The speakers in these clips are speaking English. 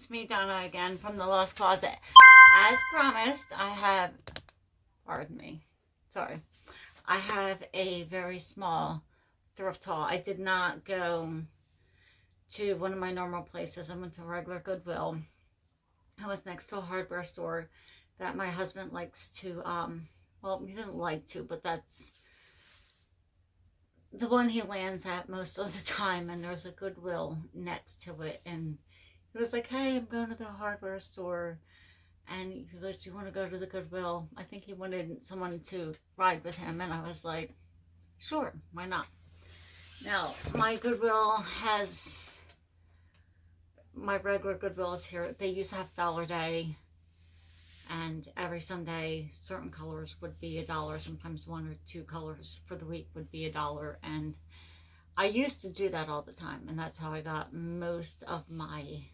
It's me, Donna, again from the Lost Closet. As promised, I have, pardon me, sorry, I have a very small thrift haul. I did not go to one of my normal places. I went to a regular Goodwill. I was next to a hardware store that my husband likes to, well, he doesn't like to, but that's the one he lands at most of the time, and there's a Goodwill next to it, and he was like, hey, I'm going to the hardware store, and he goes, do you want to go to the Goodwill? I think he wanted someone to ride with him, and I was like, sure, why not? Now, my Goodwill has, my regular Goodwill is here. They used to have Dollar Day, and every Sunday, certain colors would be $1. Sometimes one or two colors for the week would be $1. And I used to do that all the time. And that's how I got most of my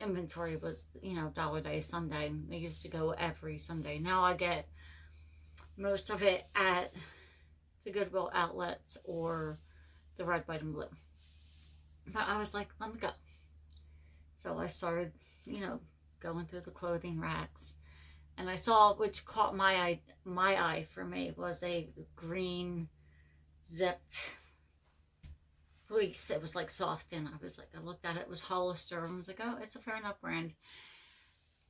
inventory was, you know, Dollar Day, Sunday. I used to go every Sunday. Now I get most of it at the Goodwill outlets or the red, white, and blue. But I was like, let me go. So I started, you know, going through the clothing racks, and I saw, which caught my eye for me, was a green zipped fleece. It was like soft, and I was like, I looked at it, it was Hollister, and I was like, oh, it's a fair enough brand.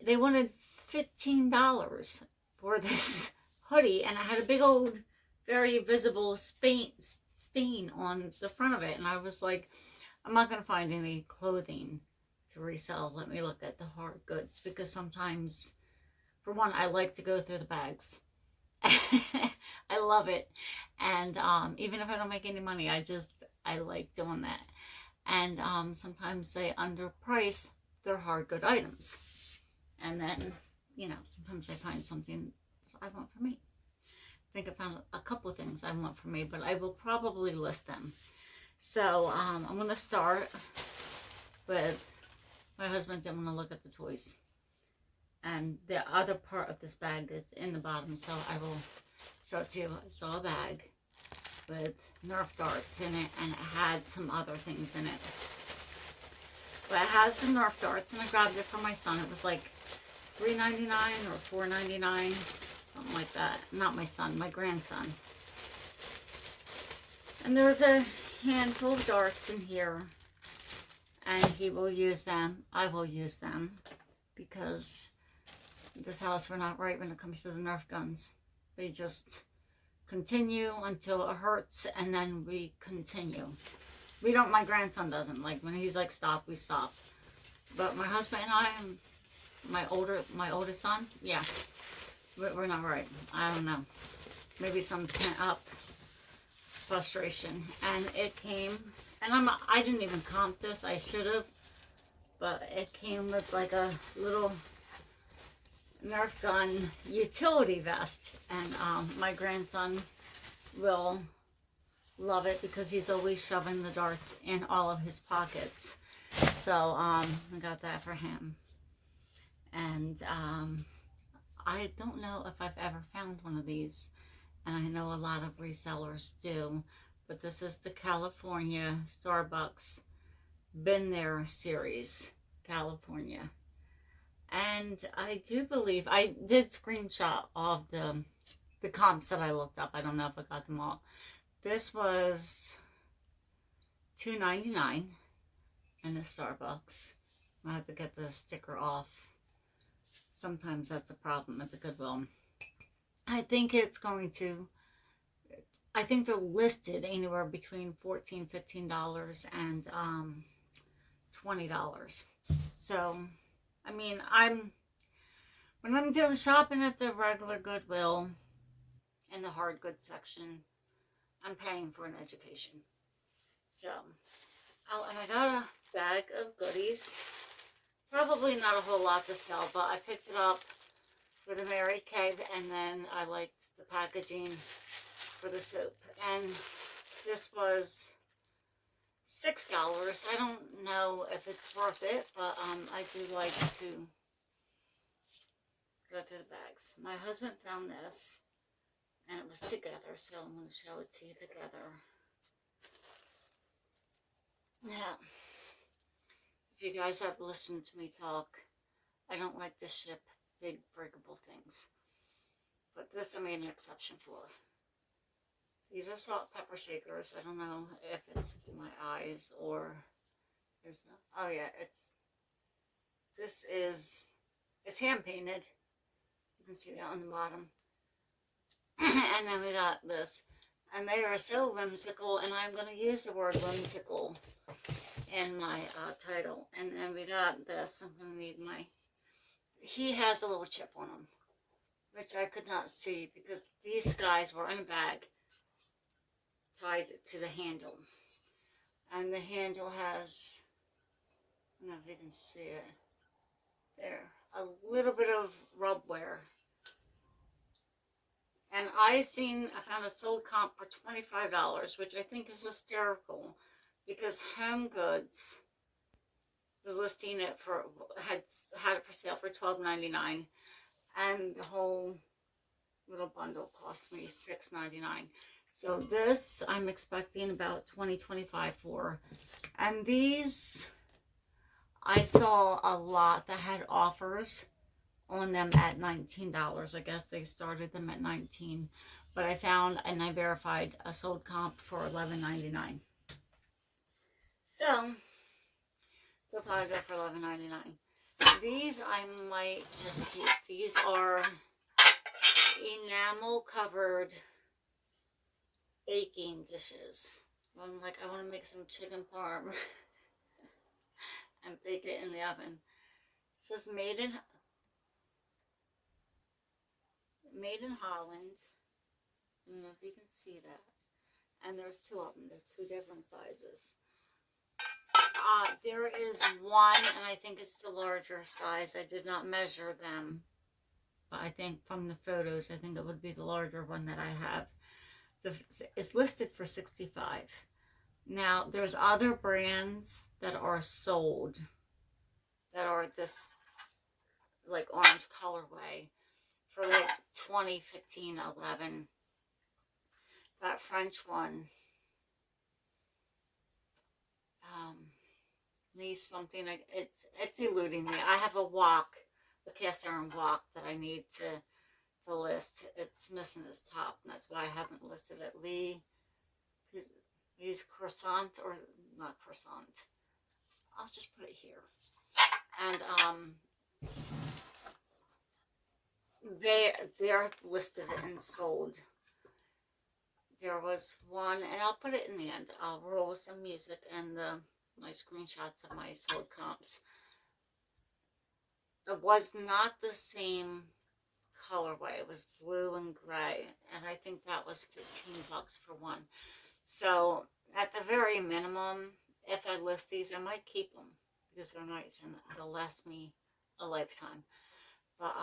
They wanted $15 for this hoodie, and it had a big old, very visible stain on the front of it, and I was like, I'm not going to find any clothing to resell. Let me look at the hard goods, because sometimes, for one, I like to go through the bags. I love it, and even if I don't make any money, I like doing that. And sometimes they underprice their hard good items, and then, you know, sometimes I find something I want for me. I think I found a couple of things I want for me, but I will probably list them. So I'm going to start with, my husband didn't want to look at the toys. And the other part of this bag is in the bottom, so I will show it to you. I saw a bag with Nerf darts in it, and it had some other things in it. But it has the Nerf darts, and I grabbed it for my son. It was like $3.99 or $4.99, something like that. Not my son, my grandson. And there's a handful of darts in here, and he will use them. I will use them, because this house, we're not right when it comes to the Nerf guns. We just continue until it hurts, and then we continue. We don't, my grandson doesn't. Like, when he's like, stop, we stop. But my husband and I, my oldest son, yeah, we're not right. I don't know. Maybe some pent up frustration. And it came, and I didn't even comp this. I should have, but it came with like a little Nerf gun utility vest, and my grandson will love it because he's always shoving the darts in all of his pockets. So I got that for him. And I don't know if I've ever found one of these, and I know a lot of resellers do, but this is the California Starbucks Been There series, California. And I do believe, I did screenshot all of the comps that I looked up. I don't know if I got them all. This was $2.99 in the Starbucks. I have to get the sticker off. Sometimes that's a problem at the Goodwill. I think it's going to, I think they're listed anywhere between $14, $15 and $20. So, I mean, when I'm doing shopping at the regular Goodwill in the hard goods section, I'm paying for an education. So, oh, and I got a bag of goodies. Probably not a whole lot to sell, but I picked it up with a Mary Kay, and then I liked the packaging for the soap. And this was $6. I don't know if it's worth it, but I do like to go through the bags. My husband found this, and it was together, so I'm going to show it to you together. Now, if if you guys have listened to me talk, I don't like to ship big breakable things. But this I made an exception for. These are salt and pepper shakers. I don't know if it's my eyes or is, oh yeah, it's hand painted. You can see that on the bottom. And then we got this. And they are so whimsical, and I'm going to use the word whimsical in my title. And then we got this. I'm going to need he has a little chip on him, which I could not see because these guys were in a bag tied to the handle. And the handle has, I don't know if you can see it, there, a little bit of rub wear. And I found a sold comp for $25, which I think is hysterical because Home Goods was listing it for, had it for sale for $12.99, and the whole little bundle cost me $6.99. So this I'm expecting about $20-25 for. And these I saw a lot that had offers on them at $19. I guess they started them at $19, but I found and I verified a sold comp for $11.99. So they'll probably go for $11.99. These I might just keep. These are enamel covered baking dishes. I'm like, I want to make some chicken parm and bake it in the oven. It says made in Holland. I don't know if you can see that. And there's two of them. There's two different sizes. There is one, and I think it's the larger size. I did not measure them, but I think from the photos, I think it would be the larger one that I have. It's listed for $65. Now, there's other brands that are sold that are this like orange colorway for like $20, $15, $11. That French one needs something like it's eluding me. I have a cast iron wok that I need to list. It's missing its top, and that's why I haven't listed it. Lee's croissant, or not croissant. I'll just put it here. And they're listed and sold. There was one, and I'll put it in the end. I'll roll some music and my screenshots of my sold comps. It was not the same colorway. It was blue and gray, and I think that was $15 for one. So at the very minimum, if I list these, I might keep them because they're nice and they'll last me a lifetime. But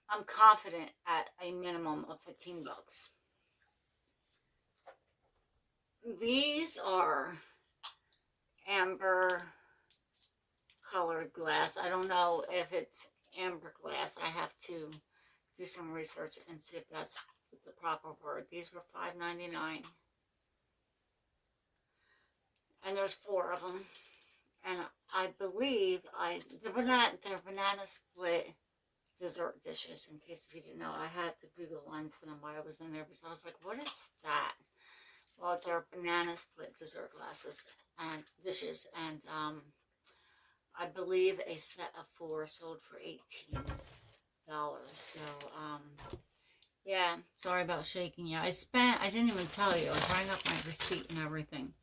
I'm confident at a minimum of $15. These are amber colored glass. I don't know if it's amber glass. I have to do some research and see if that's the proper word. These were $5.99. And there's 4 of them. And I believe they're banana split dessert dishes. In case if you didn't know, I had to Google lens them while I was in there because I was like, what is that? Well, they're banana split dessert glasses and dishes, and I believe a set of 4 sold for $18. So yeah, sorry about shaking you. I didn't even tell you, I was writing up my receipt and everything.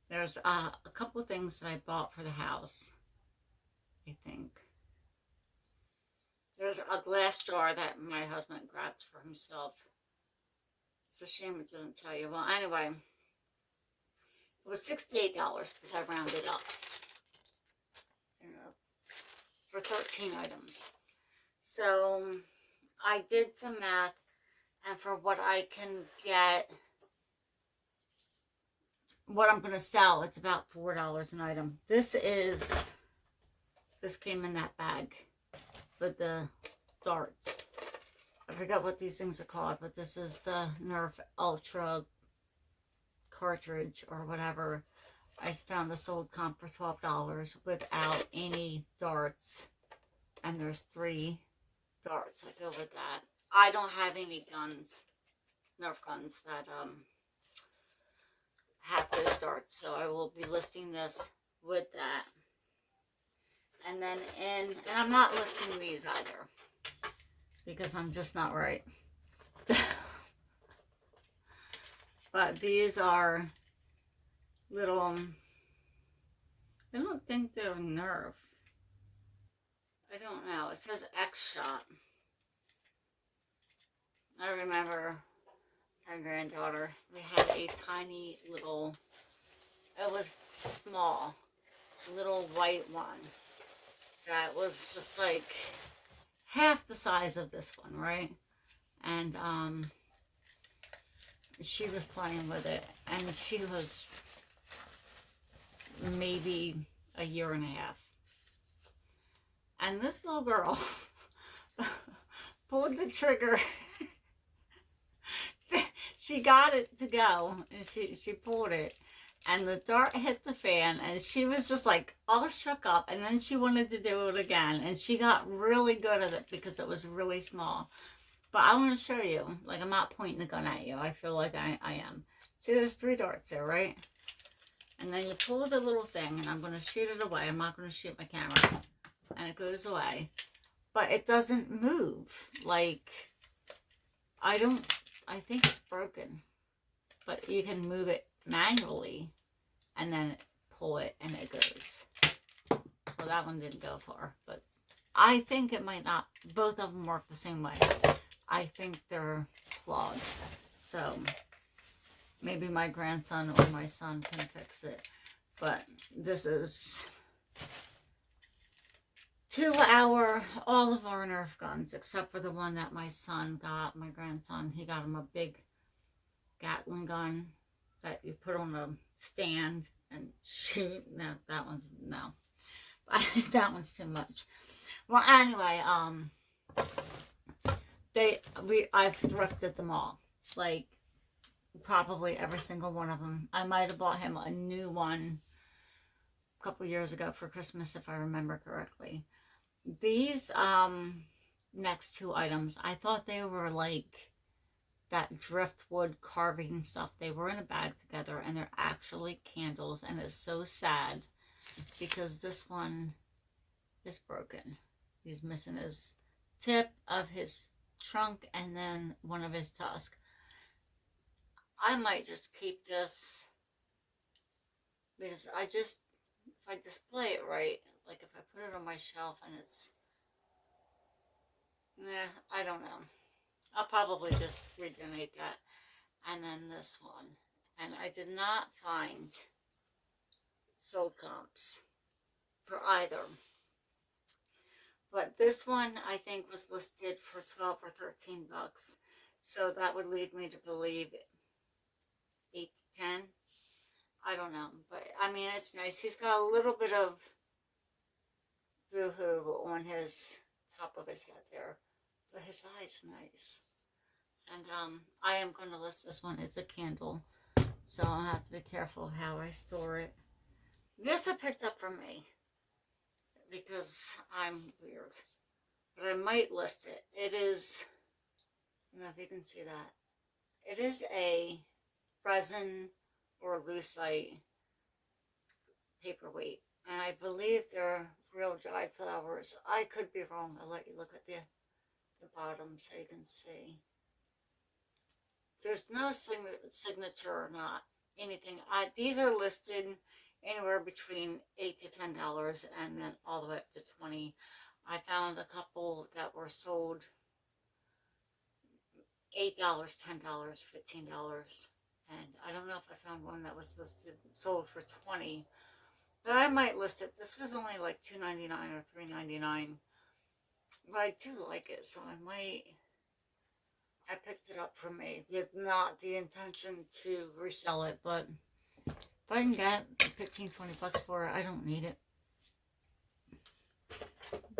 There's a couple of things that I bought for the house, I think. There's a glass jar that my husband grabbed for himself. It's a shame it doesn't tell you. Well, anyway, it was $68 because I rounded up, for 13 items. So I did some math, and for what I can get, what I'm going to sell, it's about $4 an item. This came in that bag with the darts. I forgot what these things are called, but this is the Nerf Ultra cartridge or whatever. I found the sold comp for $12 without any darts. And there's 3 darts that go with that. I don't have any guns, Nerf guns that have those darts. So I will be listing this with that. And then and I'm not listing these either, because I'm just not right. But these are little, I don't think they're Nerf. I don't know. It says X-Shot. I remember our granddaughter, we had a tiny little, it was small, little white one that was just like half the size of this one, right? And she was playing with it, and she was maybe a year and a half. And this little girl pulled the trigger. She got it to go, and she pulled it, and the dart hit the fan, and she was just like all shook up, and then she wanted to do it again, and she got really good at it because it was really small. But I want to show you, like, I'm not pointing the gun at you. I feel like I am. See, there's 3 darts there, right? And then you pull the little thing, and I'm going to shoot it away. I'm not going to shoot my camera. And it goes away. But it doesn't move. Like, I think it's broken. But you can move it manually and then pull it and it goes. Well, that one didn't go far, but I think it might not. Both of them work the same way. I think they're flawed. So maybe my grandson or my son can fix it. But this is all of our Nerf guns, except for the one that my son got, my grandson. He got him a big Gatling gun that you put on a stand and shoot. No, that one's, no. That one's too much. Well, anyway, I've thrifted them all. Like, probably every single one of them. I might have bought him a new one a couple years ago for Christmas, if I remember correctly. These next 2 items, I thought they were like that driftwood carving stuff. They were in a bag together, and they're actually candles, and it's so sad because this one is broken. He's missing his tip of his trunk and then one of his tusks. I might just keep this because if I display it right, like if I put it on my shelf and it's, I don't know. I'll probably just redonate that. And then this one. And I did not find sold comps for either. But this one, I think, was listed for 12 or 13 bucks. So that would lead me to believe 8 to 10. I don't know. But, I mean, it's nice. He's got a little bit of boo-hoo on his top of his head there. But his eye's nice. And I am going to list this one. It's a candle. So I'll have to be careful how I store it. This I picked up from me, because I'm weird. But I might list it. It is, I don't know if you can see that. It is a resin or lucite paperweight. And I believe they're real dried flowers. I could be wrong. I'll let you look at the bottom so you can see. There's no signature or not anything. These are listed anywhere between $8 to $10 and then all the way up to $20. I found a couple that were sold $8, $10, $15. And I don't know if I found one that was sold for $20. But I might list it. This was only like $2.99 or $3.99. But I do like it, so I picked it up for me with not the intention to resell it, but if I can get 15, 20 bucks for it, I don't need it.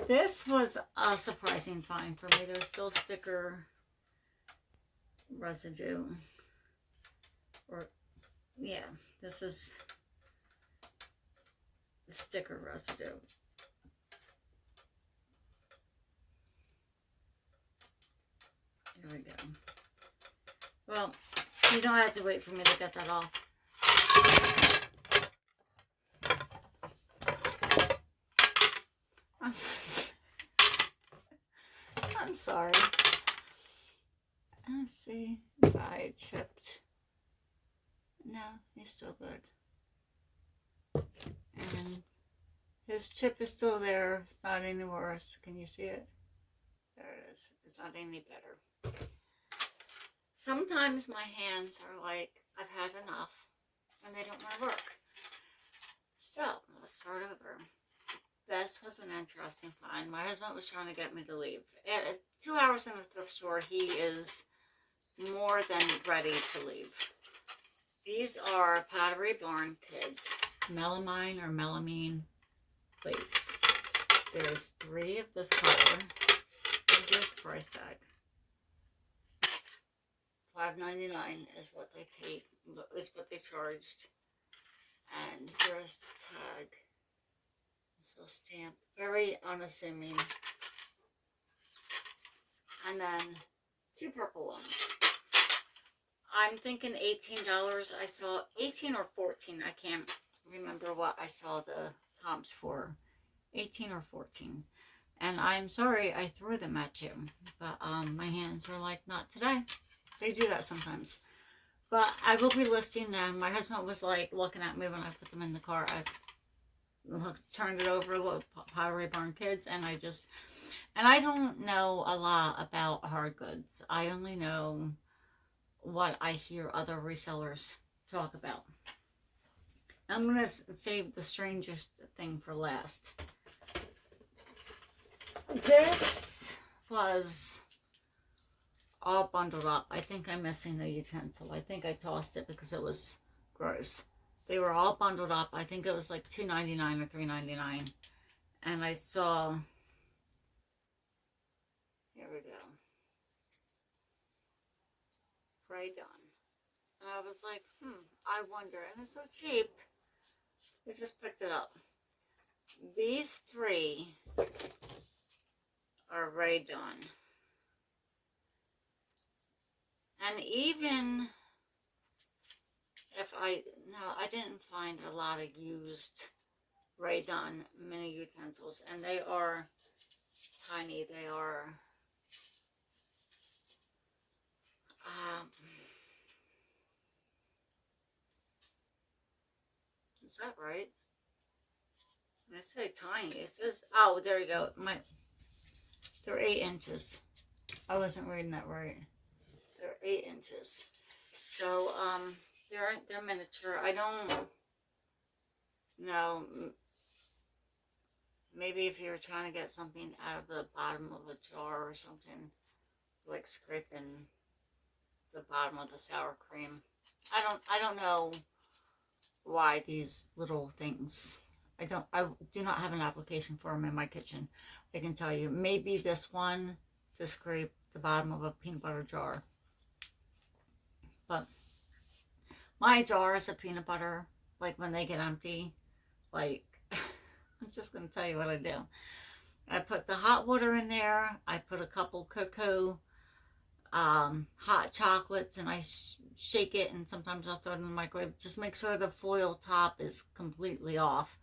This was a surprising find for me. There's still sticker residue, or Yeah, this is sticker residue. Here we go. Well, you don't have to wait for me to get that off. I'm sorry. Let's see if I chipped. No, he's still good. And his chip is still there. It's not any worse. Can you see it? There it is. It's not any better. Sometimes my hands are like, I've had enough, and they don't want to work. So, let's start over. This was an interesting find. My husband was trying to get me to leave. At 2 hours in the thrift store, he is more than ready to leave. These are Pottery Barn Kids melamine or melamine plates. There's 3 of this color. Here's the price tag. $5.99 is what they paid, is what they charged. And here's the tag. So stamp, very unassuming. And then 2 purple ones. I'm thinking $18. I saw 18 or 14. I can't remember what I saw the comps for. 18 or 14. And I'm sorry I threw them at you. But my hands were like, not today. They do that sometimes. But I will be listing them. My husband was like looking at me when I put them in the car. I turned it over, look, Pottery Barn Kids, and I don't know a lot about hard goods. I only know what I hear other resellers talk about. I'm going to save the strangest thing for last. This was all bundled up. I think I'm missing the utensil. I think I tossed it because it was gross. They were all bundled up. I think it was like $2.99 or $3.99. And I saw, here we go, Pray Done. And I was like, I wonder. And it's so cheap. I just picked it up. These 3 are Ray Done. And even if I didn't find a lot of used Ray Done mini utensils. And they are tiny. They are, is that right? I say tiny. It says, oh, there you go. They're 8 inches. I wasn't reading that right. They're 8 inches. So, they're miniature. I don't know. Maybe if you're trying to get something out of the bottom of a jar or something, like scraping the bottom of the sour cream. I don't know why these little things. I do not have an application for them in my kitchen. I can tell you. Maybe this one to scrape the bottom of a peanut butter jar. But my jars of peanut butter, like when they get empty, like, I'm just going to tell you what I do. I put the hot water in there. I put a couple cocoa hot chocolates, and I shake it, and sometimes I'll throw it in the microwave. Just make sure the foil top is completely off.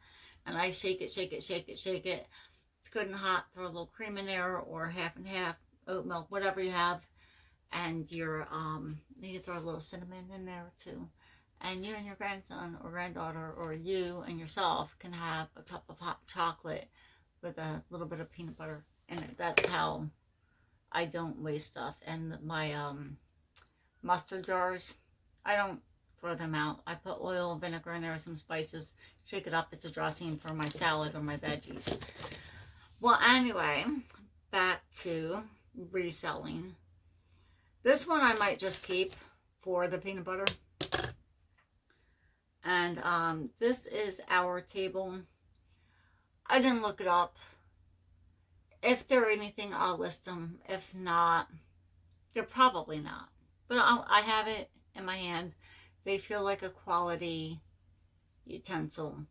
And I shake it, shake it, shake it, shake it. It's good and hot. Throw a little cream in there, or half and half, oat milk, whatever you have. And you throw a little cinnamon in there too. And you and your grandson or granddaughter, or you and yourself, can have a cup of hot chocolate with a little bit of peanut butter in it. That's how I don't waste stuff. And my mustard jars, I don't throw them out. I put oil, vinegar in there, some spices, shake it up. It's a dressing for my salad or my veggies. Well, anyway, back to reselling. This one I might just keep for the peanut butter. And this is our table. I didn't look it up. If they're anything, I'll list them. If not, they're probably not. But I have it in my hand. they feel like a quality utensil.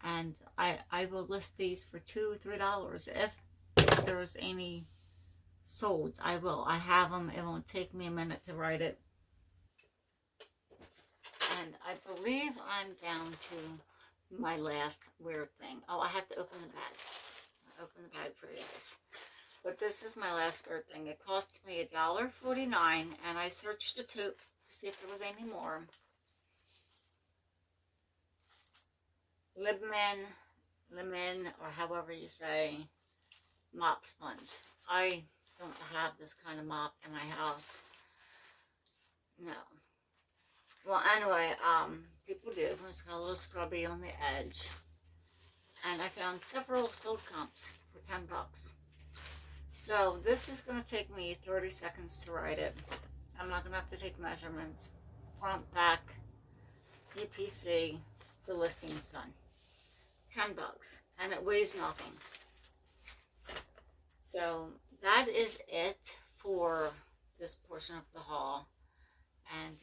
And I will list these for $2 or $3 if there's any sold. I will. I have them. It won't take me a minute to write it. And I believe I'm down to my last weird thing. Oh, I have to open the bag. I'll open the bag for you guys. But this is my last weird thing. It cost me $1.49, and I searched the tote to see if there was any more. Lemon, or however you say, mop sponge. I don't have this kind of mop in my house. No. Well, anyway, people do. It's got a little scrubby on the edge. And I found several sold comps for $10. So this is going to take me 30 seconds to write it. I'm not going to have to take measurements. Front, back, UPC, the listing's done. $10, and it weighs nothing. So that is it for this portion of the haul. And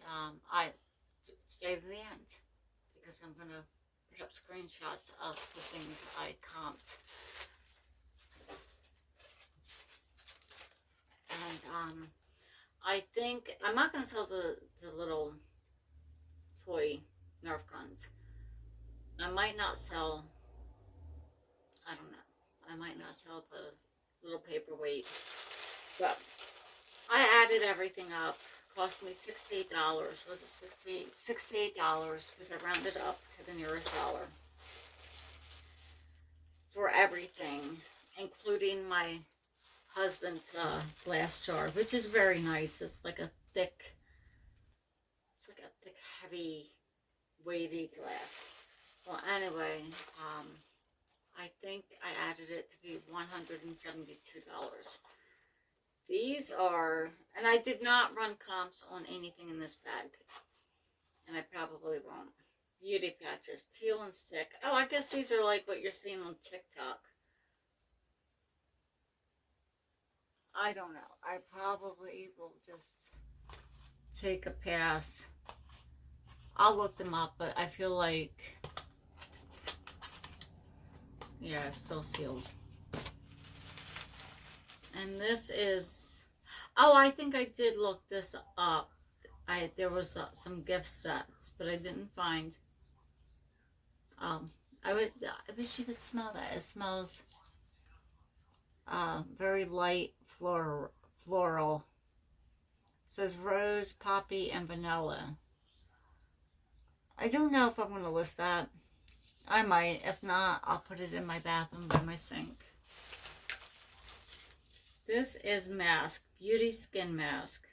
I stay to the end because I'm going to put up screenshots of the things I comped. And I think I'm not going to sell the little toy Nerf guns. I might not sell, I don't know, I might not sell the little paperweight, but I added everything up. Cost me $68. Was it $68? Because I rounded up to the nearest dollar for everything, including my husband's glass jar, which is very nice. It's like a thick, heavy, weighty glass. Well, anyway, I think I added it to be $172. These are, and I did not run comps on anything in this bag, and I probably won't. Beauty patches, peel and stick. Oh, I guess these are like what you're seeing on TikTok. I don't know. I probably will just take a pass. I'll look them up, but I feel like, yeah, it's still sealed. And this is, oh, I think I did look this up. There was some gift sets, but I didn't find. I wish you could smell that. It smells very light floral. It says rose, poppy, and vanilla. I don't know if I'm going to list that. I might. If not, I'll put it in my bathroom by my sink. This is mask, beauty skin mask.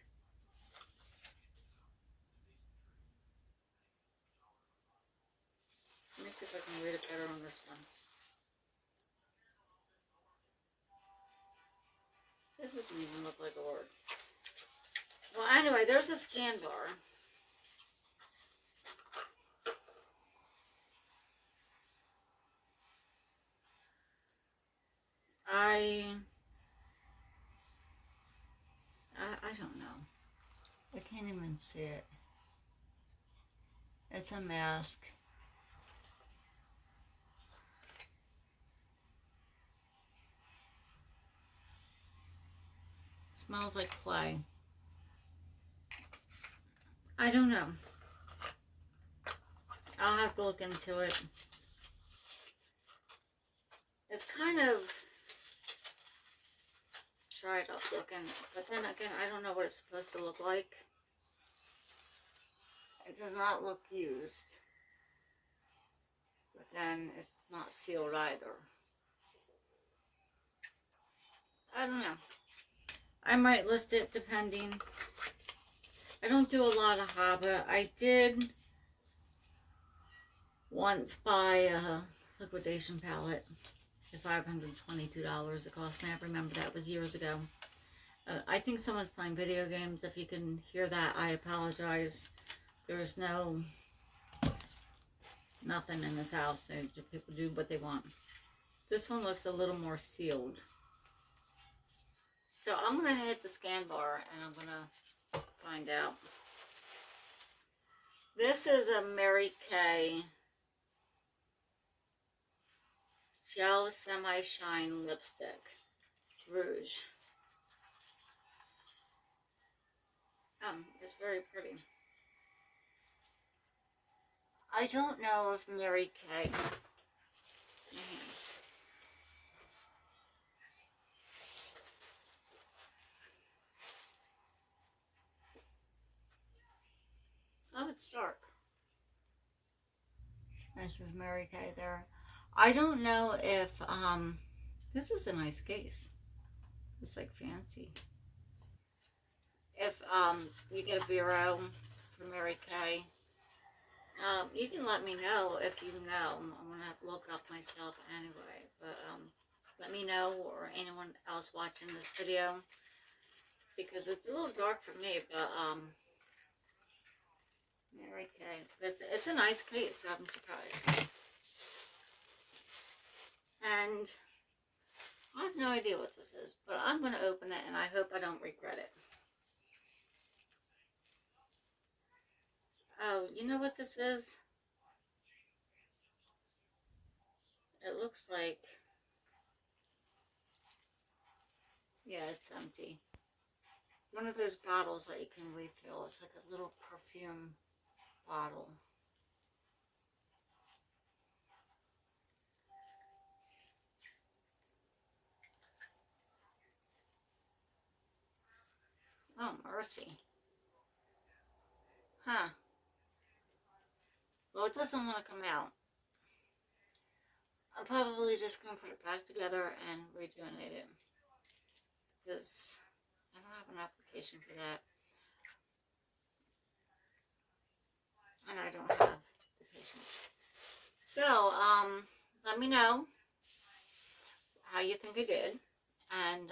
Let me see if I can read it better on this one. This doesn't even look like a word. Well, anyway, there's a scan bar. I don't know. I can't even see it. It's a mask. It smells like clay. I don't know. I'll have to look into it. It's kind of dried up looking, but then again, I don't know what it's supposed to look like. It does not look used, but then it's not sealed either. I don't know. I might list it depending. I don't do a lot of Hobbit. I did once buy a liquidation palette for $522 it cost me. I remember that was years ago. I think someone's playing video games. If you can hear that, I apologize. There's nothing in this house. People do what they want. This one looks a little more sealed. So I'm going to hit the scan bar and I'm going to find out. This is a Mary Kay Gel Semi-Shine Lipstick. Rouge. It's very pretty. I don't know if Mary Kay. My hands. Oh, it's dark. This is Mary Kay there. I don't know if, this is a nice case. It's like fancy. If, you get a bureau from Mary Kay, you can let me know if you know. I'm going to look up myself anyway. But, let me know, or anyone else watching this video, because it's a little dark for me, but, Mary Kay. It's a nice case, I'm surprised. And I have no idea what this is, but I'm going to open it, and I hope I don't regret it. Oh, you know what this is? It looks like, yeah, it's empty. One of those bottles that you can refill. It's like a little perfume bottle. Oh, mercy. Huh. Well, it doesn't want to come out. I'm probably just going to put it back together and redonate it, because I don't have an application for that. And I don't have the patience. So, let me know how you think I did. And,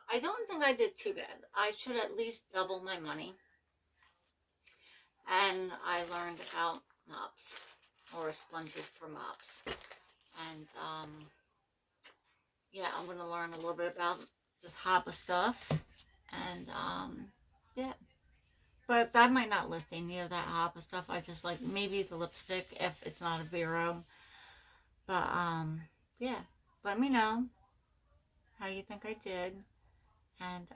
I don't think I did too bad. I should at least double my money. And I learned about mops, or sponges for mops. And, yeah, I'm going to learn a little bit about this hop of stuff. And, yeah. But I might not list any of that hop of stuff. I just like maybe the lipstick if it's not a bureau. But, yeah. Let me know how you think I did. And,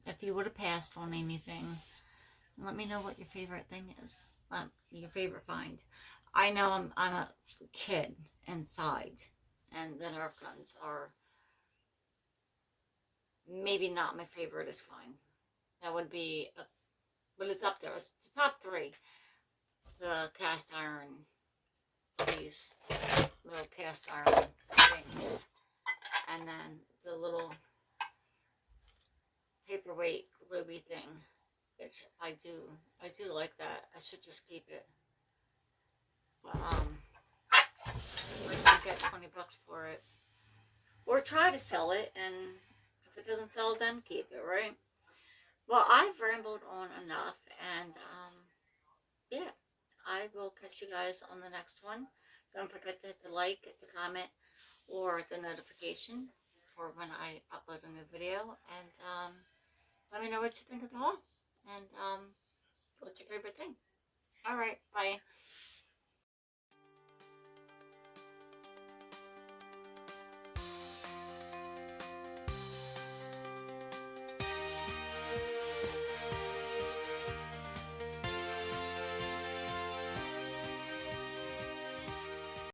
if you would have passed on anything, let me know what your favorite thing is. Your favorite find. I know I'm a kid inside, and the Nerf guns are maybe not my favorite is fine. That would be, but it's up there. It's the top 3. The cast iron, these little cast iron things, and then the little paperweight globy thing, which I do like that. I should just keep it. But, I get $20 for it, or try to sell it, and if it doesn't sell, then keep it, right? Well, I've rambled on enough, and, yeah, I will catch you guys on the next one. Don't forget to hit the like, hit the comment, or the notification for when I upload a new video, and, let me know what you think of the haul, and, what's your favorite thing. Alright, bye.